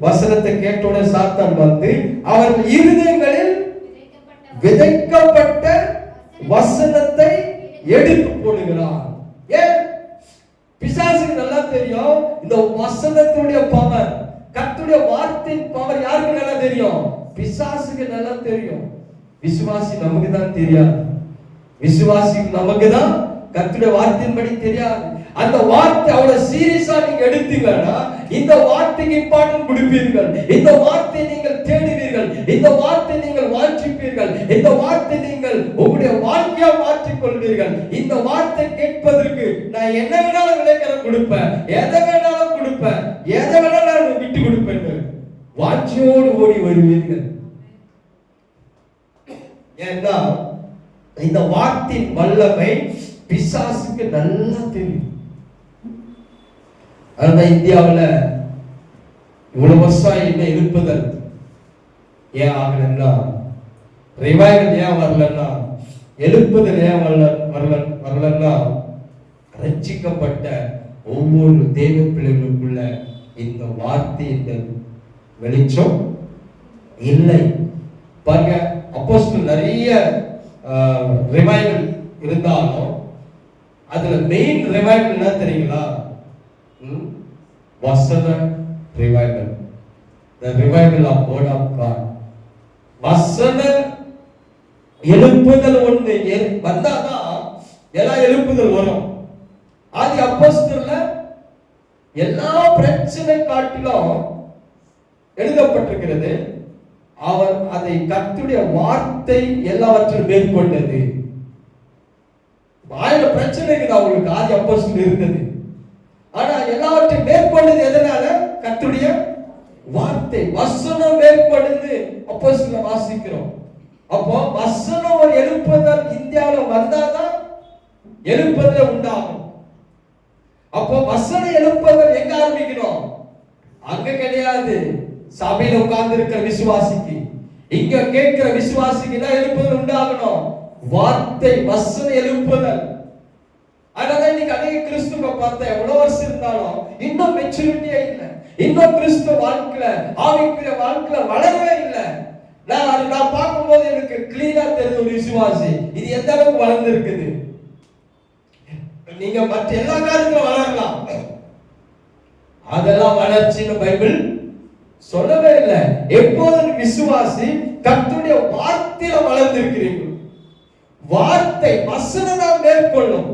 வசனத்தை கேட்டோட சாத்தான் வந்து அவர்கள் இருதயங்களில் விதைக்கப்பட்ட வசனத்தை எடுத்து போடுகிறான். ஏன்? பிசாசுக்கு நல்லா தெரியும் இந்த வசனத்துடைய பவர், கர்த்தருடைய வார்த்தையின் பவர் யாருக்கு நல்லா தெரியும்? பிசாசுக்கு நல்லா தெரியும். விசுவாசி நமக்கு தான் தெரியாது. விசுவாசி நமக்கு தான் கர்த்தருடைய வார்த்தையின்படி தெரியாது. அந்த வார்த்தை அவ்வளவு சீரியஸா நீங்க எடுத்தீங்கன்னா இந்த வார்த்தைக்கு இம்பார்ட்டன்ட் கொடுப்பீர்கள். இந்த வார்த்தை நீங்கள் தேடுவீர்கள். இந்த வார்த்தை நீங்கள் வாஞ்சிப்பீர்கள். இந்த வார்த்தை நீங்கள் உங்களுடைய வாழ்க்கையா மாற்றிக் கொள்வீர்கள். இந்த வார்த்தை கேட்பதற்கு நான் என்ன வேணாலும் விலைக்கரம் கொடுப்பேன், எதை வேணாலும் கொடுப்பேன், எதை வேணாலும் விட்டு கொடுப்பேன். வாஞ்சியோடு ஓடி வருவீர்கள். ஏன்னா இந்த வார்த்தையின் வல்லமை பிசாசுக்கு நல்லா தெரியும். அதனால இந்தியாவில் இவ்வளவு வருஷம் என்ன எழுப்புதல் ஏன் ஆகலன்னா, ரிவைவல் ஏன் வரலன்னா, எழுப்புதல் ஏன் வரலன்னா, ரட்சிக்கப்பட்ட ஒவ்வொரு தேவ பிள்ளைகளுக்குள்ள இந்த வார்த்தை இந்த வெளிச்சம் இல்லை. பாருங்க, அப்போஸ்தலர் நிறைய ரிவைவல் இருந்தாலும் அதுல மெயின் ரிவைவல் என்ன தெரியுங்களா? வசன revival, the revival of word of God. வசன எழுப்புதல் ஒன்று வந்தாதான் எல்லா எழுப்புதல் வரும். ஆதி அப்போஸ்தலர்ல எல்லா பிரச்சனை காட்டிலும் எழுதப்பட்டிருக்கிறது, அவர் அதை கர்த்தருடைய வார்த்தை எல்லாவற்றையும் மேற்கொண்டது. ஆயிரம் பிரச்சனை இருக்குது அவங்களுக்கு, ஆதி அப்போஸ்தலர் இருந்தது. ஆனா எல்லாவற்றையும் மேற்கொண்டது எதனால? கர்த்தருடைய வார்த்தை, வசனம் மேற்கொண்டது. அப்போஸ்தலர் வாசிக்கிறோம். அப்போ வசனம் ஒரு எழுப்புதல் இந்தியாவில் வந்தாதான் எழுப்புதல் உண்டாகும். அப்போ வசனம் எழுப்புதல் எங்க ஆரம்பிக்கணும்? அங்க கிடையாது. சபையில உட்கார்ந்து இருக்கிற விசுவாசிக்கு, இங்க கேட்கிற விசுவாசிக்கு தான் எழுப்புதல் உண்டாகணும். வார்த்தை வசன எழுப்புதல். அதனால இன்னைக்கு அநேக கிறிஸ்துவ பார்த்தா எவ்வளவு வருஷம் இருந்தாலும் இன்னும் மெச்சூரிட்டியே இல்லை. இன்னும் கிறிஸ்துவ வாழ்க்கையில ஆவிக்குரிய வாழ்க்கையில வளரவே இல்லை. நான் பார்க்கும்போது எனக்கு கிளீனா தெரிஞ்ச ஒரு விசுவாசி இது எந்த அளவுக்கு வளர்ந்து இருக்குது. நீங்க மற்ற எல்லா காரியத்திலும் வளரலாம், அதெல்லாம் வளர்ச்சின்னு பைபிள் சொல்லவே இல்லை. எப்போதும் விசுவாசி கர்த்தருடைய வார்த்தையில வளர்ந்திருக்கிறீர்கள். வார்த்தை வசனம் தான் மேற்கொள்ளும்.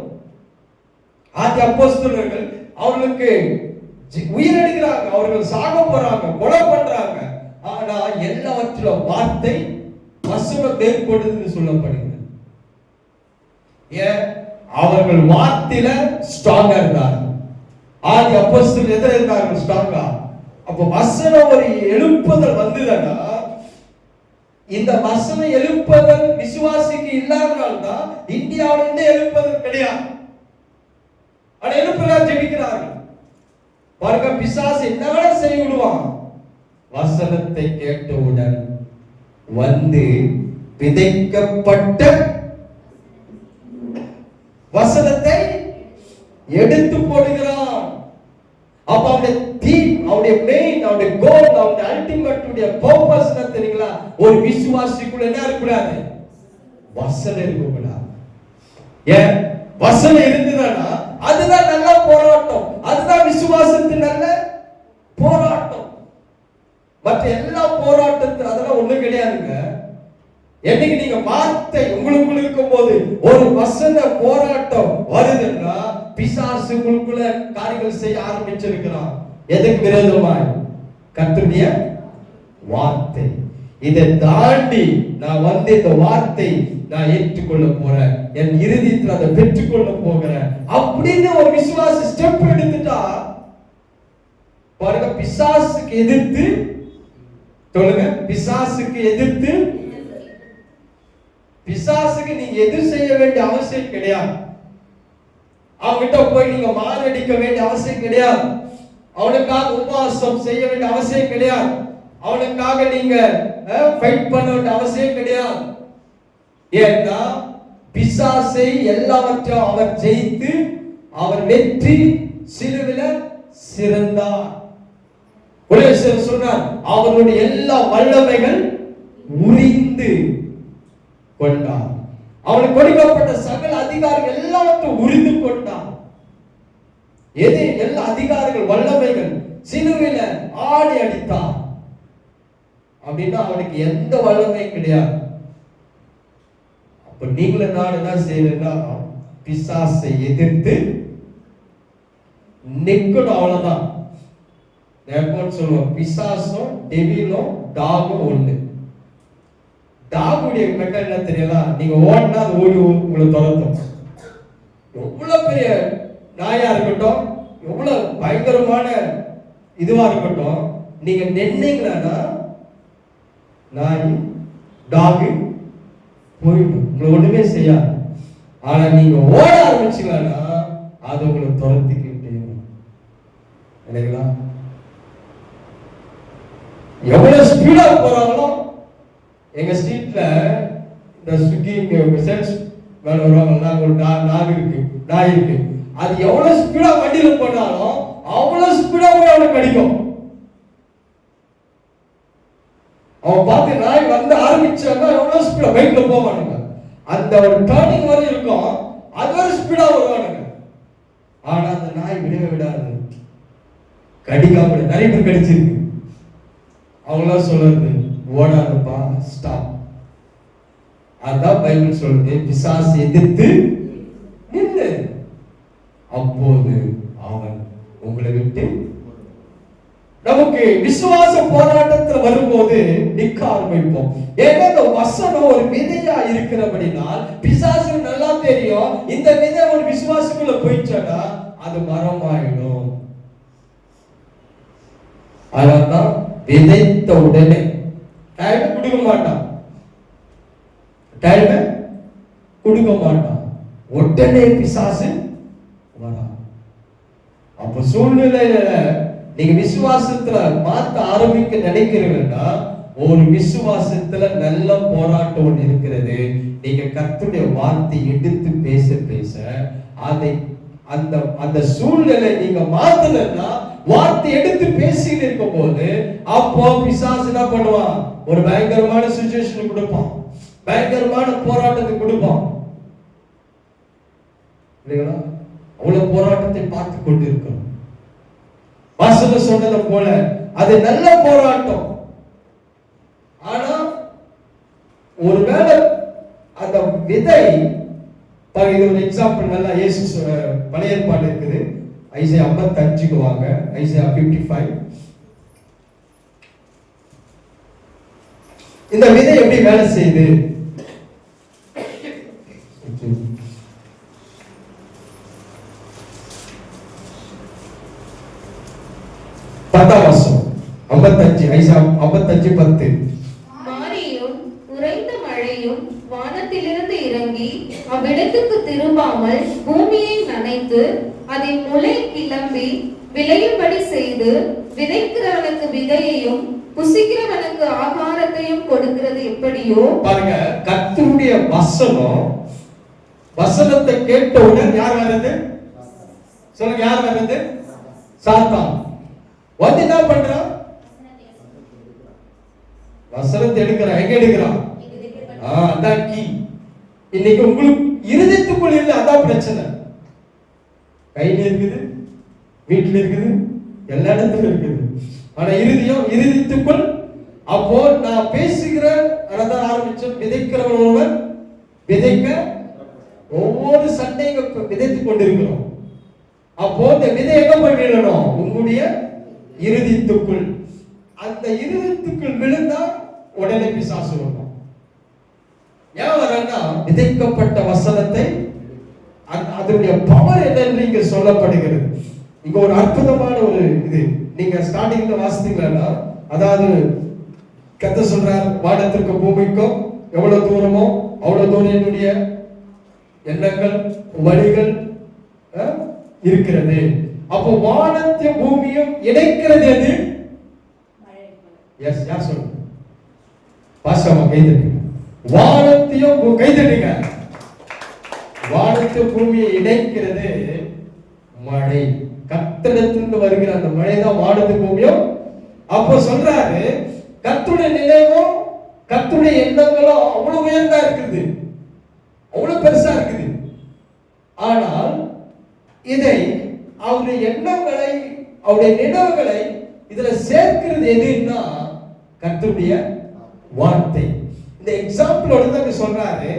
ஆதி அப்போஸ்தலர்கள் அவர்களுக்கு உயிரெடுக்கிறாங்க, அவர்கள் சாக போறாங்க, கொலை பண்றாங்க. ஆனா எல்லாவற்றிலும் வார்த்தை வசனம் மேற்கொள்ளுதுன்னு சொல்லப்படுகிறது. ஏன்? அவர்கள் வார்த்தையில ஸ்ட்ராங்கா இருந்தார்கள். ஆதி அப்போஸ்தலர் எதிர இருந்தார்கள் ஸ்ட்ராங்கா. அப்ப வசனம் ஒரு எழுப்புதல் வந்ததுன்னா, இந்த வசன எழுப்புதல் விசுவாசிக்கு இல்லாதனால்தான் இந்தியாவில் இந்த எழுப்புதல் கிடையாது. ஆனா எழுப்புதல் ஜெபிக்கிறார்கள். பாருங்க, பிசாசு என்ன செய்ய விடுவான்? வசனத்தை கேட்டவுடன் வந்து விதைக்கப்பட்ட வசனத்தை எடுத்து போடுகிறான். அப்ப அவருடைய தீம், அவருடைய மெயின், அவருடைய கோல், அவருடைய அல்டிமேட் பர்பஸ் என்ன தெரியுங்களா? ஒரு விசுவாசிக்குள்ள என்ன இருக்கக்கூடாது? வசனம் இருக்கக்கூடாது. ஏன்? வசனம் இருந்ததுன்னா அதுதான் நல்ல போராட்டம், அதுதான் விசுவாசத்தின் நல்ல போராட்டம். மற்ற எல்லா போராட்டத்தில் அதெல்லாம் ஒண்ணும் கிடையாதுங்க. என்னைக்கு நீங்க வார்த்தை உங்களுக்குள்ள இருக்கும் போது ஒரு வசன போராட்டம் வருதுன்னா பிசாசு உங்களுக்குள்ள காரியங்கள் செய்ய ஆரம்பிச்சிருக்கிறான். எதுக்கு விரோதமாய்? கர்த்தருடைய வார்த்தை. இதை தாண்டி நான் வந்து இந்த வார்த்தை நான் ஏற்றுக்கொள்ள போறேன், என் இறுதியில் அதை பெற்றுக்கொள்ள போகிறேன் அப்படின்னு ஒரு விசுவாச ஸ்டெப் எடுத்துட்டா பாருங்க, பிசாசுக்கு எதிர்த்து சொல்லுங்க, பிசாசுக்கு எதிர்த்து, பிசாசுக்கு நீங்க எதிர் செய்ய வேண்டிய அவசியம் கிடையாது. அவன்கிட்ட போய் நீங்க மாரடிக்க வேண்டிய அவசியம் கிடையாது. அவனுக்காக உபவாசம் செய்ய வேண்டிய அவசியம் கிடையாது. அவனுக்காக நீங்க ஃபைட் பண்ண வேண்டிய அவசியம் கிடையாது. ஏன்னா பிசாசை எல்லாவற்றையும் அவர் ஜெயித்து அவர் வெற்றி சிலுவையில சிறந்தார். கொலோசியர் சொன்னார், அவருடைய எல்லா வல்லமைகள் உரிந்து கொண்டார். அவனுக்கு கொடுக்கப்பட்ட சகல அதிகாரங்கள் எல்லாவற்றையும் உரிந்து கொண்டார். எது? எல்லா அதிகாரங்கள் வல்லமைகள் சிலுவையில ஆடி அடித்தான். அப்படின்னா அவனுக்கு எந்த வல்லமையும் கிடையாது. அப்ப நீங்களும் நான் என்ன செய்யணும்னா, பிசாசை எதிர்த்து நிக்கணும், அவ்வளவுதான். சொல்லுவோம், பிசாசும் டெவிலும் டாகும் ஒண்ணு. டாகுடைய மெத்தட் என்ன தெரியல, நீங்க ஓடினா அது ஓடி உங்களை துரத்தும். எவ்வளவு பெரிய நாயா இருக்கட்டும், எவ்வளவு பயங்கரமான இதுவா இருக்கட்டும், நீங்க நின்னீங்கன்னா நாய் டாகு போயிடும், உங்களை ஒண்ணுமே செய்யாது. ஆனா நீங்க ஓட ஆரம்பிச்சீங்கன்னா அது உங்களை துரத்திக்கிட்டே இல்லைங்களா? எவ்வளவு ஸ்பீடா போறாங்களோ. எங்க ஸ்ட்ரீட்ல இந்த ஸ்விக்கி சேல்ஸ் வேலை வருவாங்க, ஒரு நாய் இருக்கு. அது எவ்வளவு ஸ்பீடா வண்டியில போனாலும் அவ்வளவு ஸ்பீடா போய் அவனுக்கு கடிக்கும். அவன் பார்த்து நாய் வந்து ஆரம்பிச்சான்னா எவ்வளவு ஸ்பீடா பைக்ல போவானுங்க. அந்த ஒரு டர்னிங் வரை இருக்கும், அது வரை ஸ்பீடா வருவானுங்க. ஆனா அந்த நாய் விடவே விடாது, கடிக்காம. நிறைய பேர் கடிச்சிருக்கு. அவங்களா சொல்றது, ஓடாதப்பா, ஸ்டாப். அதான் பைபிள் சொல்லுது, பிசாசு எதிர்த்து நில்லு, அப்போது அவன் உங்களை விட்டு. நமக்கு விசுவாச போராட்டத்தில் வரும்போது நிற்க ஆரம்பிப்போம். ஏன்னா இந்த வசனம் ஒரு விதையா இருக்கிறபடினால் பிசாசு நல்லா தெரியும், இந்த விதை ஒரு விசுவாசுக்குள்ள போயிடுச்சா அது மரமாயிடும். அதான் விதைத்த உடனே டைம் கொடுக்க மாட்டான், டைம் கொடுக்க மாட்டான், உடனே பிசாசு வரா. அப்ப சூழ்நிலையில நீங்க விசுவாசத்துல மாத்த ஆரம்பிக்க நினைக்கிறீங்கன்னா, ஒரு விசுவாசத்துல நல்ல போராட்டம் ஒன்று இருக்கிறது. நீங்க கர்த்தருடைய வார்த்தை எடுத்து பேச பேச அதை அந்த சூழ்நிலை நீங்க மாத்தலன்னா, வார்த்தை எடுத்து பேசிட்டு இருக்கும் போது அப்போ பிசாசு என்ன பண்ணுவான், ஒரு பயங்கரமான சிச்சுவேஷன் கொடுப்பான், பயங்கரமான போராட்டத்தை கொடுப்பான். இல்லைங்களா? அவ்வளவு போராட்டத்தை பார்த்து கொண்டு இருக்கணும். வாசகர் சொன்னது போல அது நல்ல போராட்டம். ஆனா ஒருவேளை அந்த விதை, இது ஒரு எக்ஸாம்பிள், நல்லா இயேசு பழைய ஏற்பாடு இருக்குது. ஐசையா 55க்கு வாங்க. ஐசையா 55. இந்த விதை எப்படி வேலை செய்யுது? பத்தாம் வருஷம் 55, ஐசையா 55:10. மாரியும் உறைந்த மழையும் வானத்திலிருந்து இறங்கி அவ்விடத்துக்கு திரும்பாமல் பூமியை நனைத்து அதை முளை கிளம்பி விளையும்படி செய்து விதைக்கிறவனுக்கு விதையையும் புசிக்கிறவனுக்கு ஆகாரத்தையும் கொடுக்கிறது எப்படியோ. பாருங்க, கர்த்தருடைய வசனத்தை கேட்டவுடன் யார் வர்றது? சொல்லுங்க, யார் வர்றது? சாத்தான் வந்து என்ன பண்றான்? வசனத்தை எடுக்கிறான். எங்க எடுக்கிறான்? அதான் கீ. இன்னைக்கு உங்களுக்கு இருதயத்துக்குள் இல்லை, அதான் பிரச்சனை. கையில இருக்குது, வீட்டுல இருக்குது, எல்லா இடத்துல இருக்குது. ஆனா இருதயத்துக்குள். அப்போ நான் பேசுகிற அதான் ஆரம்பிச்சோம், விதைக்கிறவன் ஒருவன் விதைக்க ஒவ்வொரு சண்டையும் விதைத்துக் கொண்டிருக்கிறோம். அப்போ இந்த விதை எங்க போய் விழணும்? உங்களுடைய இருதயத்துக்குள். அந்த இருதயத்துக்குள் விழுந்தா உடனே பிசாசு வரும். ஏன் வரன்னா, விதைக்கப்பட்ட வசனத்தை அதனுடைய பவர் என்னன்னு இங்க சொல்லப்படுகிறது. இங்க ஒரு அற்புதமான ஒரு இது நீங்க ஸ்டார்டிங்ல வாசித்தீங்களா? அதாவது கர்த்தர் சொல்றார், வானத்திற்கு பூமிக்கும் எவ்வளவு தூரமோ அவ்வளவு தூரம் என்னுடைய எண்ணங்கள் வழிகள் இருக்கிறது. அப்போ வானத்தையும் பூமியும் இணைக்கிறது எது? எஸ், யார் சொல்லுங்க? பாஸ்டர் கைதட்டுங்க. வானத்தையும் கைதட்டுங்க. வானத்தையும் பூமியை இணைக்கிறது மழை. கர்த்தரிடத்திலிருந்து வருகிற அந்த மழை தான் வானத்து பூமியும். அப்போ சொல்றாரு, கர்த்தருடைய நினைவும் கர்த்தருடைய எண்ணங்களும் அவ்வளவு உயர்ந்தா இருக்குது, அவ்வளவு பெருசா இருக்குது. ஆனால் இதை அவருடைய எண்ணங்களை அவருடைய நினைவுகளை இதுல சேர்க்கிறது எதுன்னா கர்த்தருடைய வார்த்தை. இந்த எக்ஸாம்பிளோட தான் சொல்றாரு,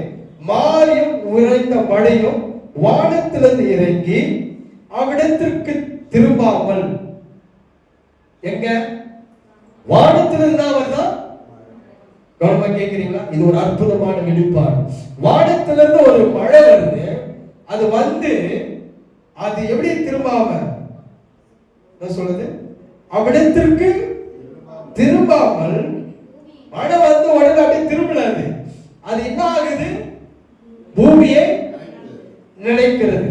மாரியும் உறைந்த மழையும் வானத்திலிருந்து இறங்கி அவ்விடத்திற்கு திரும்பாமல், எங்க வானத்திலிருந்து தான் வருதா? கவனமா கேக்குறீங்களா? இது ஒரு அற்புதமான வெளிப்பாடு. வானத்திலிருந்து ஒரு மழை வருது, அது வந்து அது எப்படி திரும்பாம சொல்லுது, அவ்விடத்திற்கு திரும்பாமல், மழை வந்து உடனே அப்படியே திரும்பலாது, அது என்ன ஆகுது? பூமியை நினைக்கிறது.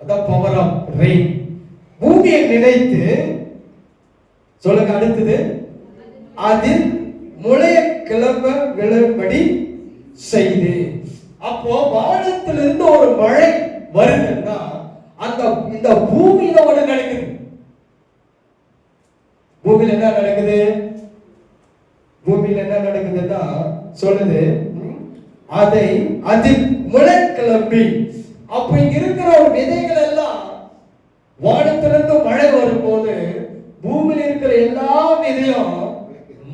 அதான் பவர் ஆஃப் ரெயின். பூமியை நினைத்து சொல்லுங்க, அடுத்தது அதில் முளைய கிளம்ப விழும்படி செய்து. அப்போ வானத்திலிருந்து ஒரு மழை வருதுன்னா அந்த இந்த பூமியில ஒண்ணு நடக்குது. பூமியில என்ன நடக்குது? பூமியில என்ன நடக்குதுன்னா சொல்லுது, அதை அதில் முளை கிளம்பி. அப்ப இங்க இருக்கிற ஒரு விதைகள் எல்லாம் வானத்திலிருந்து மழை வரும்போது பூமியில இருக்கிற எல்லா விதையும்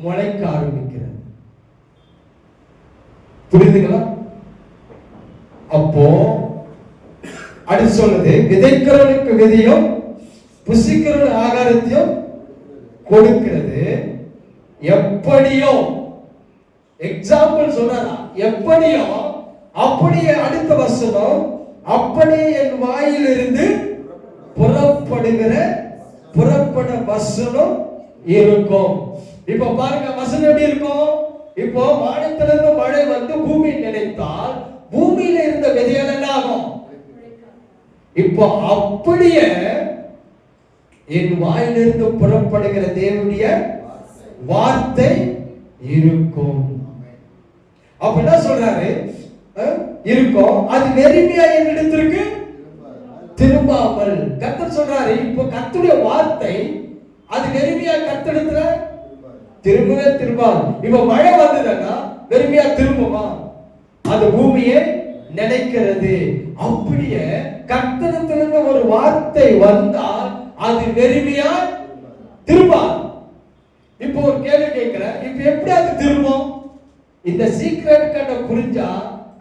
முளைக்க ஆரம்பிக்கிறது. புரியுதுங்களா? அப்போ அடுத்து சொல்லுது, விதைக்கிறவனுக்கு விதையும் புசிக்கிறவன் ஆகாரத்தையும் கொடுக்கிறது. எப்படியோ எக்ஸாம்பிள் சொல்றாரா, எப்படியோ அப்படியே அடுத்த வசனம், அப்படியே என் வாயிலிருந்து புறப்பட வசனம் இருக்கும். இப்ப பாருங்க வசனம் எப்படி இருக்கும்? இப்போ வானத்திலிருந்து மழை வந்து பூமி நினைத்தால் பூமியில இருந்த விதைகள் என்ன ஆகும்? இப்போ அப்படியே என் வாயிலிருந்து புறப்படுகிற தேவனுடைய வார்த்தை இருக்கும். அப்ப என்ன சொல்றாரு? இருக்கும், அது வெறுமையா என்னிடத்திற்கு திரும்பாமல். கர்த்தர் சொல்றாரு, இப்போ கர்த்தருடைய வார்த்தை அது வெறுமையா கர்த்தரிடத்துல திரும்பவே திரும்பாது. இப்ப மழை வந்ததுன்னா வெறுமையா திரும்புமா? அது பூமியை நினைக்கிறது. அப்படியே கர்த்தரிடத்திலிருந்து ஒரு வார்த்தை வந்தால் அது வெறுமையா திரும்பாது. இப்போ ஒரு கேள்வி கேட்கிறேன், இப்ப எப்படி அது திரும்பும்? இந்த சீக்ரெட் கண்ட புரிஞ்சா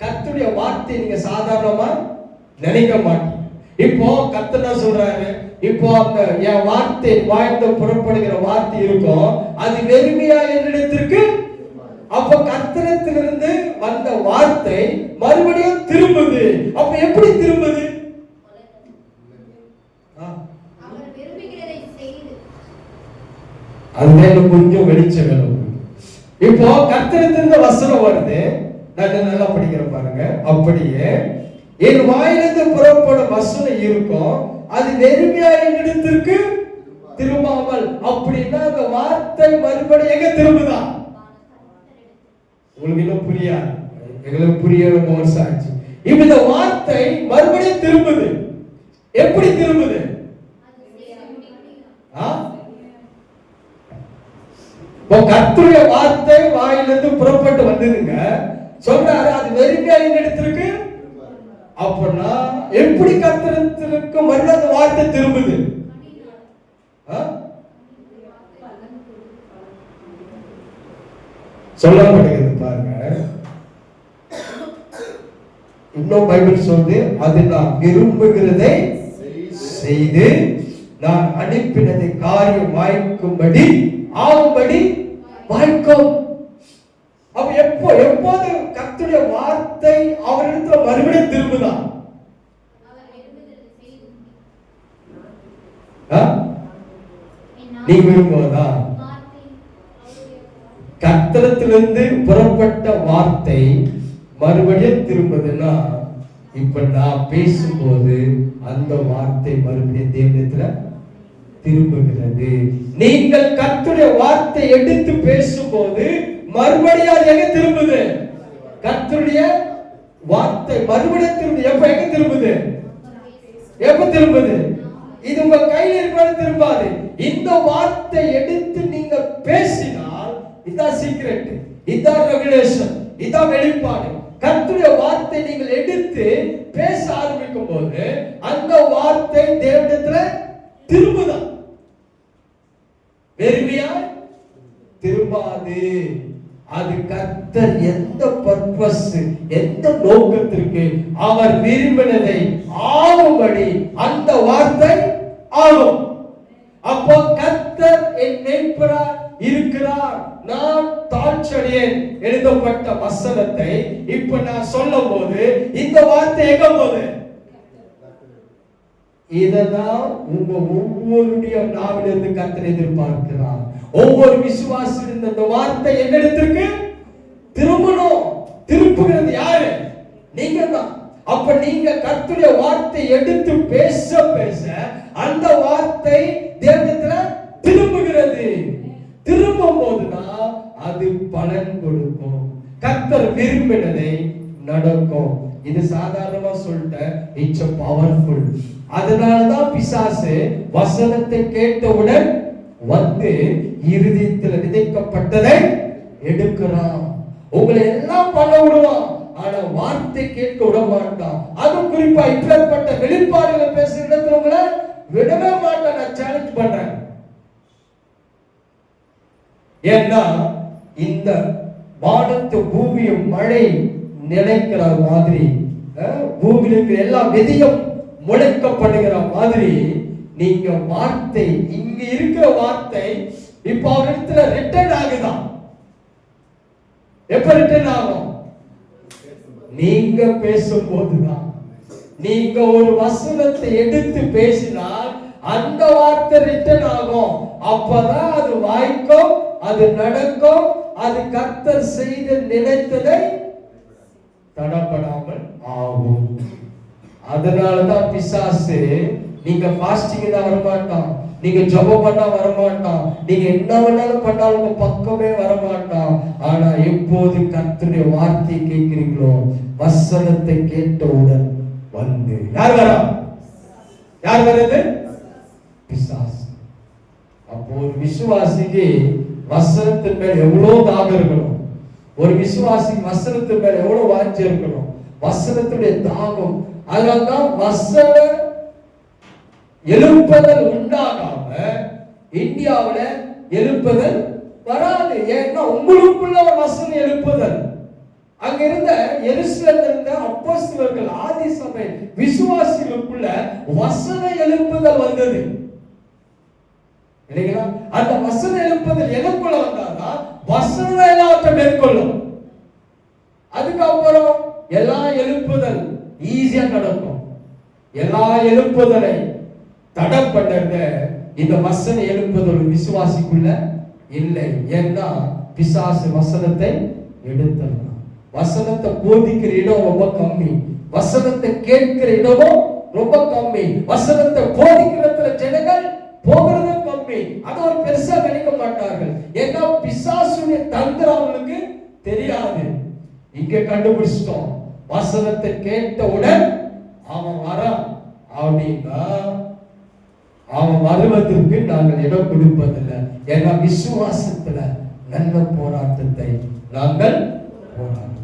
கர்த்தருடைய வார்த்தை நீங்க சாதாரணமா நினைக்க மாட்டீங்க. இப்போ கர்த்தர் என்ன சொல்றாரு? இப்போ அந்த என் வார்த்தை வாய்ந்த புறப்படுகிற வார்த்தை இருக்கும், அது வெறுமையா என்னிடத்திற்கு. அப்ப கர்த்தரிடத்திலிருந்து வந்த வார்த்தை மறுபடியும் திரும்புது. அப்ப எப்படி திரும்புது? அது கொஞ்சம் வெளிச்சம் வேணும். இப்போ கர்த்தரிடத்திலிருந்து வசனம் வருது, நான் நல்லா படிக்கிறேன் பாருங்க. அப்படியே என் வாயிலிருந்து புறப்படும் வசனம் இருக்கும், அது வெறுமையா என்னிடத்திற்கு திரும்பாமல். அப்படின்னா அந்த வார்த்தை மறுபடியும் எங்க திரும்புதா? உங்களுக்கு இன்னும் புரியாது, எங்களுக்கு புரிய ரொம்ப சாட்சி. இப்ப இந்த வார்த்தை மறுபடியும் திரும்புது. எப்படி திரும்புது? கர்த்தருடைய வார்த்தை வாயிலிருந்து புறப்பட்டு வந்ததுங்க, சொல்றாரு அது வெறுமையா என்னிடத்திற்கு. அப்படின்னா எப்படி கர்த்தரிடத்திற்கு மறுபடியும் அந்த வார்த்தை திரும்புது? சொல்லப்படுகிறது பாருங்க. இன்னும் பைபிள் சொல்லுது, அது நான் விரும்புகிறதை செய்து நான் அனுப்பினதை காரியம் வாய்க்கும்படி ஆகும்படி வாய்க்கும். அப்ப எப்போது கர்த்தருடைய வார்த்தை அவரிடத்துல மறுபடியும் திரும்புதா? நீ விரும்புவதா? கர்த்தரிடத்திலிருந்து புறப்பட்ட வார்த்தை மறுபடியும் திரும்புதுன்னா, இப்ப நான் பேசும்போது அந்த வார்த்தை மறுபடியும் தேவனிடத்துல திரும்புகிறது. நீங்கள் கர்த்தருடைய வார்த்தை எடுத்து பேசும்போது மறுபடியும் எங்க திரும்புது? கர்த்தருடைய வார்த்தை மறுபடியும் திரும்புது. எப்ப எங்க திரும்புது? எப்ப திரும்புது? இது உங்க கையில் இருக்கிறது திரும்பாது. இந்த வார்த்தை எடுத்து நீங்க பேசினால் இதான் சீக்ரெட், இதான் ரெவலேஷன், இதான் வெளிப்பாடு. கர்த்தருடைய வார்த்தை நீங்கள் எடுத்து பேச ஆரம்பிக்கும் போது அந்த வார்த்தை தேவனிடத்துல திரும்புதான், வெறுமையா திரும்பாது. அது கர்த்தர் எந்த பர்பஸ், எந்த நோக்கத்திற்கு அவர் விரும்பினதை ஆகும்படி அந்த வார்த்தை ஆகும். அப்போ கர்த்தர் என் மேய்ப்பராய் இருக்கிறார், நான் தாழ்ச்சடையேன் எழுதப்பட்ட வசனத்தை இப்ப நான் சொல்லும் போது இந்த வார்த்தை எங்க போகுது? இததான் உங்க ஒவ்வொருடைய நாவிலிருந்து கர்த்தர் எதிர்பார்க்கிறார். ஒவ்வொரு விசுவாசியும் இந்த வார்த்தை என்னிடத்திற்கு திரும்பணும். திருப்புகிறது யாரு? நீங்க தான். அப்ப நீங்க கர்த்தருடைய வார்த்தை எடுத்து பேச பேச அந்த வார்த்தை தேவனிடத்துல திரும்புகிறது. திரும்பும் போதுதான் அது பலன் கொடுக்கும், கர்த்தர் விரும்பினதை நடக்கும். இது சாதாரணமா சொல்லிட்டேன், இட்ஸ் பவர்ஃபுல். அதனாலதான் பிசாசு வசனத்தை கேட்டவுடன் வந்து இருதயத்தில் விதைக்கப்பட்டதை எடுக்கிறான். உங்களை எல்லாம் பண்ண விடுவான், ஆனா வார்த்தை கேட்க விட மாட்டான். அது குறிப்பா இப்பேற்பட்ட வெளிப்பாடுகளை பேசுற இடத்துல உங்களை விடவே மாட்டான். நான் சேலஞ்ச் பண்றேன். ஏன்னா இந்த வானத்து பூமியும் மழை நினைக்கிற மாதிரி, பூமியில் இருக்கிற எல்லா விதையும் முளைக்கப்படுகிற மாதிரி, நீங்க வார்த்தை இங்க இருக்கிற வார்த்தை இப்ப அவரிடத்துல ரிட்டர்ன் ஆகுதான். எப்ப ரிட்டர்ன் ஆகும்? நீங்க பேசும்போதுதான். நீங்க ஒரு வசனத்தை எடுத்து பேசினால் அந்த வார்த்தை ரிட்டர்ன் ஆகும். அப்பதான் அது வாய்க்கும், அது நடக்கும், அது கர்த்தர் செய்து நினைத்ததை தடப்படாமல் ஆகும். அதனாலதான் பிசாசு நீங்க பாஸ்டிங் தான் வரமாட்டான், நீங்க ஜெபம் பண்ணா வரமாட்டான், நீங்க என்ன வேணாலும் பண்ணாலும் உங்க பக்கமே வரமாட்டான். ஆனா எப்போது கர்த்தருடைய வார்த்தையை கேட்கிறீங்களோ, வசனத்தை கேட்டவுடன் வந்து யார் வரா? யார் வருது? பிசாசு. அப்போ ஒரு விசுவாசிக்கு வசனத்தின் மேல் எவ்வளவு தாகம் இருக்கணும், ஒரு விசுவாசிக்கு வசனத்தின் மேல் எவ்வளவு வாஞ்சி இருக்கணும், வசனத்துடைய தாகம். அதனால்தான் வசன எழுப்புதல் உண்டாகாம இந்தியாவுல எழுப்புதல் வராது. ஏன்னா உங்களுக்குள்ள ஒரு வசன எழுப்புதல். அங்க இருந்த எருசலேம்ல இருந்த அப்போஸ்தலர்கள், ஆதி சபை விசுவாசிகளுக்குள்ள வசன எழுப்புதல் வந்தது இல்லைங்களா? அந்த வசன எழுப்புதல் எதற்குள்ள வந்தாதான் வசன எல்லாவற்றை மேற்கொள்ளும். அதுக்கப்புறம் எல்லா எழுப்புதல் ஈஸியா நடக்கும். எல்லா எழுப்புதலை தடை பண்ண இந்த வசன எழுப்புதல் விசுவாசிக்குள்ள இல்லை. ஏன்னா பிசாசு வசனத்தை எடுத்துடலாம். வசனத்தை போதிக்கிற இடம் ரொம்ப கம்மி, வசனத்தை கேட்கிற இடமும் ரொம்ப கம்மி, வசனத்தை போதிக்கிறதுல ஜனங்கள் போகிறது கம்மி. அதை ஒரு பெருசா நினைக்க மாட்டார்கள். ஏன்னா பிசாசுடைய தந்திரம் அவங்களுக்கு தெரியாது. இங்க கண்டுபிடிச்சிட்டோம், வசனத்தை கேட்டவுடன் அவன் வரான் அப்படின்னா அவன் வருவதற்கு நாங்கள் இடம் கொடுப்பதில்லை. ஏன்னா விசுவாசத்துல நல்ல போராட்டத்தை நாங்கள் போராடுறோம்.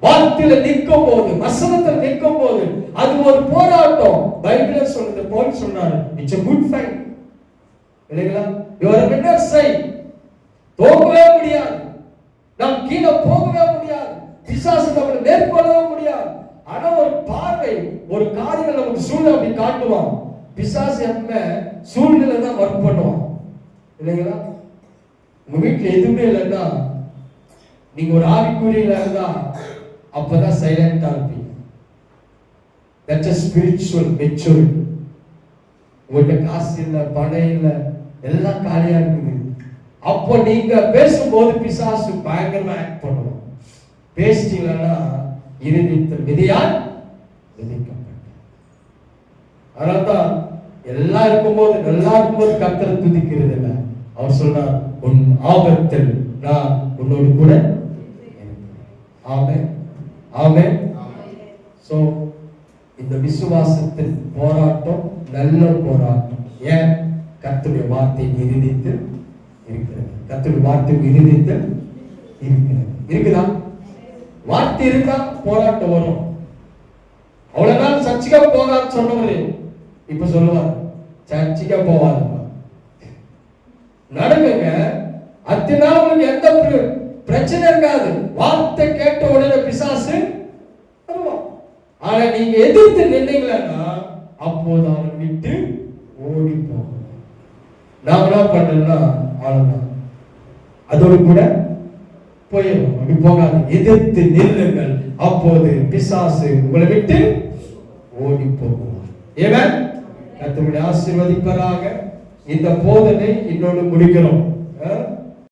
வார்த்தையில நிற்கும் போது, வசனத்தில் நிற்கும் போது அது ஒரு போராட்டம். பைபிள் சொல்றது போல் சொன்னாரு, இட்ஸ் a good fight இல்லைங்களா? you are a winner side. தோக்கவே முடியாது, நாம் கீழே போகவே முடியாது, பிசாசு நம்மளை மேற்கொள்ளவே முடியாது. ஆனா ஒரு பார்வை, ஒரு காரியம் நமக்கு சூழ்நிலை அப்படி காட்டுவான். பிசாசு எப்ப சூழ்நிலை தான் ஒர்க் பண்ணுவான் இல்லைங்களா? உங்க வீட்டுல எதுவுமே இல்லைன்னா, நீங்க ஒரு ஆவிக்குரியல இருந்தா அப்பதான் சைலண்டா இருப்பீங்க. that's a spiritual maturity. உங்கள்கிட்ட காசு இல்லை, பணம் இல்லை, எல்லாம் காலியா இருக்குது. அப்போ நீங்க பேசும்போது பிசாசு பயங்கரமா ஆக்ட் பண்ணுவோம். பேசிட்டீங்கன்னா இருதயத்தில் விதையால் விதைக்கப்பட்ட. அதனால்தான் எல்லாம் இருக்கும்போது, நல்லா இருக்கும்போது கர்த்தரை துதிக்கிறது இல்லை. அவர் சொல்றார், உன் ஆபத்தில் நான் உன்னோடு கூட. ஆமென், ஆமென். சோ இந்த விசுவாசத்தின் போராட்டம் நல்ல போராட்டம். ஏன்? கர்த்தருடைய வார்த்தை இருதித்து இருக்கிறது. கர்த்தருடைய வார்த்தை இருதித்து இருக்கிறது. இருக்குதா? வார்த்தை இருந்தா போராட்டம் வரும். அவ்வளவு நாள் சர்ச்சுக்கா போகான்னு சொன்னவரு இப்ப சொல்லுவார் சர்ச்சுக்கா போவாது. நடக்குங்க. அத்தனை நாள் உங்களுக்கு எந்த பிரச்சனை இருக்காது. வார்த்தை கேட்ட உடனே பிசாசு வருவான். ஆனா நீங்க எதிர்த்து நின்னீங்களா அப்போது அவன் விட்டு ஓடி போகும். நான் என்ன பண்றேன்னா அவ்வளவுதான், அதோடு கூட போயிடும். அப்படி போகாது. எதிர்த்து நில்லுங்கள், அப்போது பிசாசு உங்களை விட்டு ஓடி போகுவார். ஏவன் கர்த்தருடைய ஆசீர்வதிப்பதாக. இந்த போதனை இன்னொன்று முடிக்கிறோம்.